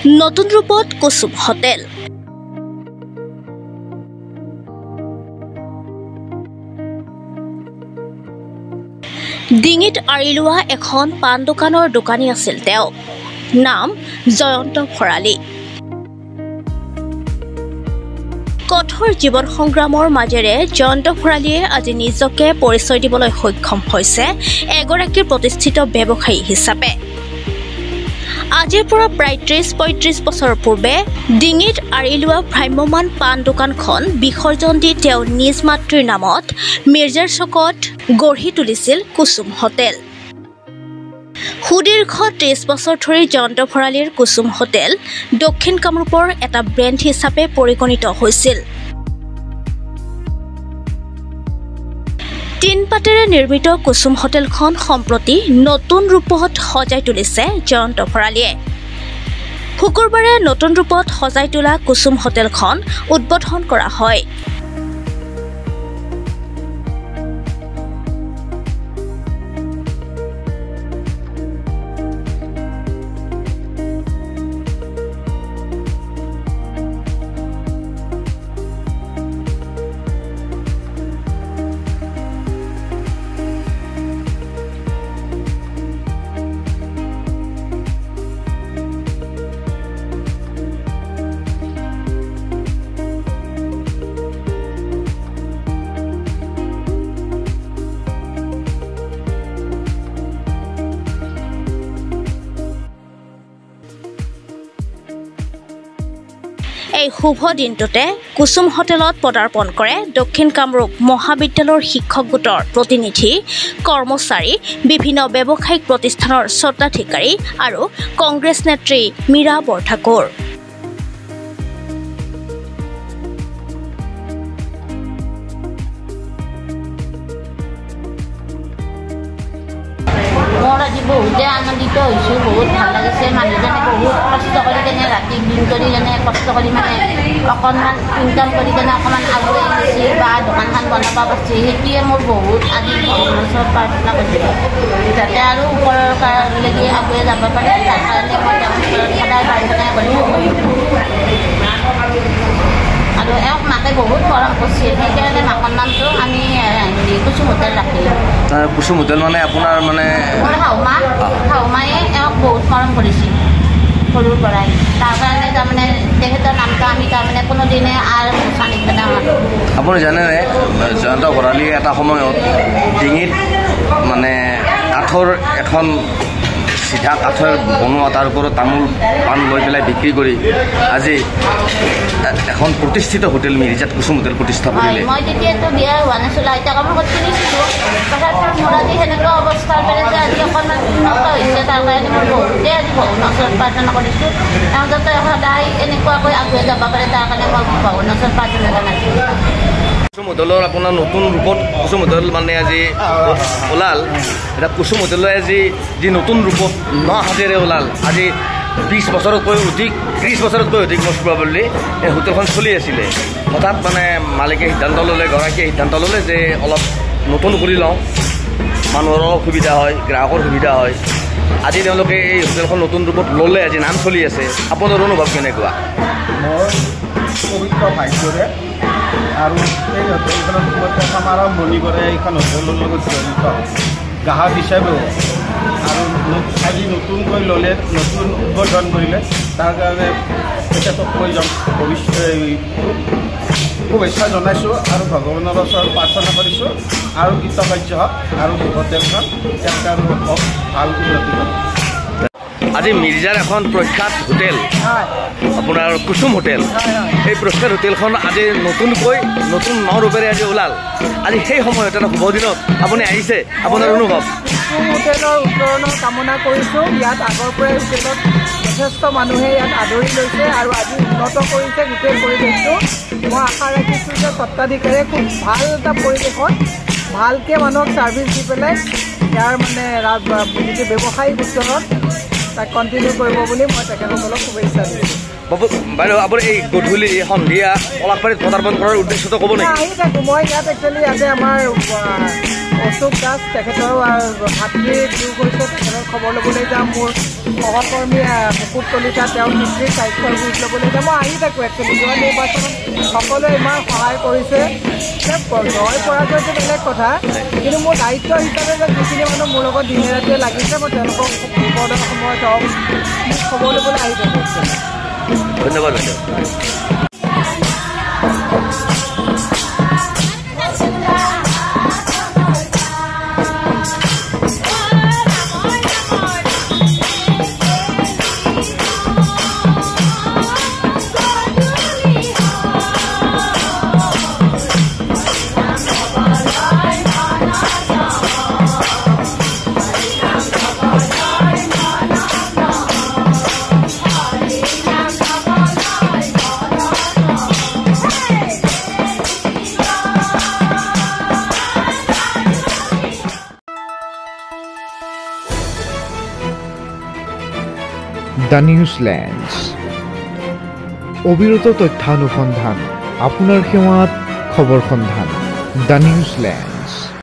নতুন ৰূপত কুসুম হোটেল। ডিঙিত আঁৰি লোৱা এখন পাণ দোকানৰ দোকানী আছিল তেওঁ। নাম জয়ন্ত ভৰালী। কঠোৰ জীৱন সংগ্ৰামৰ মাজেৰে জয়ন্ত ভৰালীয়ে আজি নিজকে পৰিচয় দিবলৈ সক্ষম হৈছে এগৰাকী প্ৰতিষ্ঠিত ব্যৱসায়ী হিচাপে। আজিৰ পৰা প্ৰায় ৩০-৩৫ বছৰ পূৰ্বে ডিঙিত আঁৰি লোৱা ভ্ৰাম্যমান পাণ দোকানখন বিসৰ্জন দি তেওঁ নিজ মাতৃৰ নামত মিৰ্জাৰ চকত গঢ়ি তুলিছিল কুসুম হোটেল। সুদীৰ্ঘ ৩০ বছৰ ধৰি জয়ন্ত ভৰালীৰ কুসুম হোটেল দক্ষিণ কামৰূপৰ এটা ব্ৰেণ্ড হিচাপে পৰিগণিত হৈছিল। টিনপাতেৰে নিৰ্মিত কুসুম হোটেলখন সম্প্ৰতি নতুন ৰূপত সজাই তুলিছে জয়ন্ত ভৰালীয়ে। শুকুৰবাৰে নতুন ৰূপত সজাই তোলা কুসুম হোটেলখন উদ্বোধন কৰা হয়। এই শুভ দিনটোতে কুসুম হোটেলত পদাৰ্পণ কৰে দক্ষিণ কামৰূপ মহাবিদ্যালয়ৰ শিক্ষক গোটৰ প্ৰতিনিধি, কৰ্মচাৰী, বিভিন্ন ব্যৱসায়িক প্ৰতিষ্ঠানৰ স্বত্বাধিকাৰী আৰু কংগ্ৰেছ নেত্ৰী মীৰা বৰঠাকুৰ। মোৰ আজি বহুতে আনন্দিত হৈছোঁ, বহুত ভাল লাগিছে। মানুহজনে বহুত কষ্ট কৰি কেনে ৰাতি দিন কৰি কেনে কষ্ট কৰি মানে অকণমান ইনকাম কৰি কেনে অকণমান আগুৱাই গৈছে বা দোকানখন বনাব পাৰিছে। সেইটোৱে মোৰ বহুত আজি ওচৰত প্ৰাৰ্থনা কৰিছোঁ যাতে আৰু ওপৰৰ কাৰণলৈকে আগুৱাই যাব পাৰে। তাৰ কাৰণে মই তেওঁৰ ওচৰত সদায় প্ৰাৰ্থনা কৰিছোঁ আৰু এওঁক মাকে বহুত মৰম কৰিছিল। সেইকাৰণে মাকৰ নামটো আমি কুসুম হোটেল ৰাখিলোঁ। কুসুম হোটেল মানে আপোনাৰ মানে মোৰ শাহুমায়ে এওঁক বহুত মৰম কৰিছিল সৰুৰ পৰাই। তাৰ কাৰণে তাৰমানে তেখেতৰ নামটো আমি তাৰমানে কোনোদিনে আৰু চানি পেলাওঁ। আপুনি জানেনে জয়ন্ত ভৰালীয়ে এটা সময়ত ডিঙিত মানে কাঠৰ এখন চিধা কাঠৰ বনোৱা তাৰ ওপৰত তামোল পাণ লৈ পেলাই বিক্ৰী কৰি আজি এখন প্ৰতিষ্ঠিত হোটেল মিৰ্জাত কুসুম হোটেল প্ৰতিষ্ঠা কৰিলে। মই তেতিয়াতো বিয়া হোৱা নাছিলোঁ, আইতা কামত কিনিছিলোঁ। তথাপিও মোৰ আজি সেনেকুৱা অৱস্থাৰ পেৰে যে আজি অকণমান উন্নত হৈছে। তাৰ কাৰণে মই বহুতে আজি ভগৱানৰ ওচৰত প্ৰাৰ্থনা কৰিছোঁ তেওঁ যাতে সদায় এনেকুৱাকৈ আগুৱাই যাব পাৰে। তাৰ কাৰণে মই ভগৱানৰ ওচৰত প্ৰাৰ্থনা জনাইছোঁ। কুসুম হোটেলৰ আপোনাৰ নতুন ৰূপত কুসুম হোটেল মানে আজি ওলাল। এতিয়া কুসুম হোটেলে আজি যি নতুন ৰূপত সাজেৰে ওলাল। আজি 20 বছৰতকৈ অধিক 30 বছৰতকৈ অধিক মই প্ৰবাবলি এই হোটেলখন চলি আছিলে। হঠাৎ মানে মালিকে সিদ্ধান্ত ল'লে, গৰাকীয়ে সিদ্ধান্ত ল'লে যে অলপ নতুন কৰি লওঁ, মানুহৰ অলপ সুবিধা হয়, গ্ৰাহকৰ সুবিধা হয়। আজি তেওঁলোকে এই হোটেলখন নতুন ৰূপত ল'লে, আজি নাম চলি আছে। আপোনাৰ অনুভৱ কেনেকুৱা? মোৰ পবিত্ৰ ভাগ্যৰে আৰু এই হোটেলখনত মই প্ৰথম আৰম্ভণি কৰে এইখন হোটেলৰ লগত জড়িত গ্ৰাহক হিচাপেও। আৰু আজি নতুনকৈ ল'লে, নতুন উদ্বোধন কৰিলে, তাৰ কাৰণে তেখেতক মই শুভেচ্ছা জনাইছোঁ আৰু ভগৱানৰ ওচৰত প্ৰাৰ্থনা কৰিছোঁ আৰু কৃতকাৰ্য হওক আৰু হোটেলখন আৰু ভাল উন্নতি কৰক। আজি মিৰ্জাৰ এখন প্ৰখ্যাত হোটেল আপোনাৰ কুসুম হোটেল, এই প্ৰখ্যাত হোটেলখন আজি নতুনকৈ নতুন ৰূপেৰে আজি ওলাল। আজি সেই সময়ত এটা শুভ দিনত আপুনি আহিছে, আপোনাৰ অনুভৱ? কুসুম হোটেলৰ উত্তৰণৰ কামনা কৰিছোঁ। ইয়াত আগৰ পৰাই হোটেলত যথেষ্ট মানুহে ইয়াত আদৰি লৈছে আৰু আজি উন্নত কৰিছে গোটেই পৰিৱেশটো। মই আশা ৰাখিছোঁ যে স্বত্বাধিকাৰীয়ে খুব ভাল এটা পৰিৱেশত ভালকৈ মানুহক ছাৰ্ভিচ দি পেলাই ইয়াৰ মানে যিটো ব্যৱসায়িক উত্তৰত তাক কণ্টিনিউ কৰিব বুলি মই তেখেতসকলক শুভেচ্ছা দিছোঁ। বাইদেউ আপুনি এই গধূলি সন্ধিয়া পলাশবাৰীত পদাৰ্পণ কৰাৰ উদ্দেশ্যটো ক'ব নেকি? আহি থাকোঁ মই ইয়াত একচুৱেলি ইয়াতে আমাৰ অশোক দাস তেখেতৰ ভাতৃ দূৰ কৰিছে তেখেতৰ খবৰ ল'বলৈ যাম মোৰ সহকৰ্মী মুকুট কলিতা তেওঁৰ পিতৃৰ স্বাস্থ্যৰ বুজ ল'বলৈ যাম মই আহি থাকোঁ একচুৱেলি যোৱা নিৰ্বাচনত সকলোৱে ইমান সহায় কৰিছে জয় পৰাজয়টো বেলেগ কথা কিন্তু মোৰ দায়িত্ব হিচাপে যে যিখিনি মানুহ মোৰ লগত দিনে ৰাতিয়ে লাগিছে মই তেওঁলোকক বিপদৰ সময়ত হওক খবৰ ল'বলৈ আহি থাকোঁ ধন্যবাদ বাইদেউ দ্য নিউজলেণ্ডছ অবিৰত তথ্যানুসন্ধান আপোনাৰ সেৱাত খবৰ সন্ধান দ্য নিউজলেণ্ড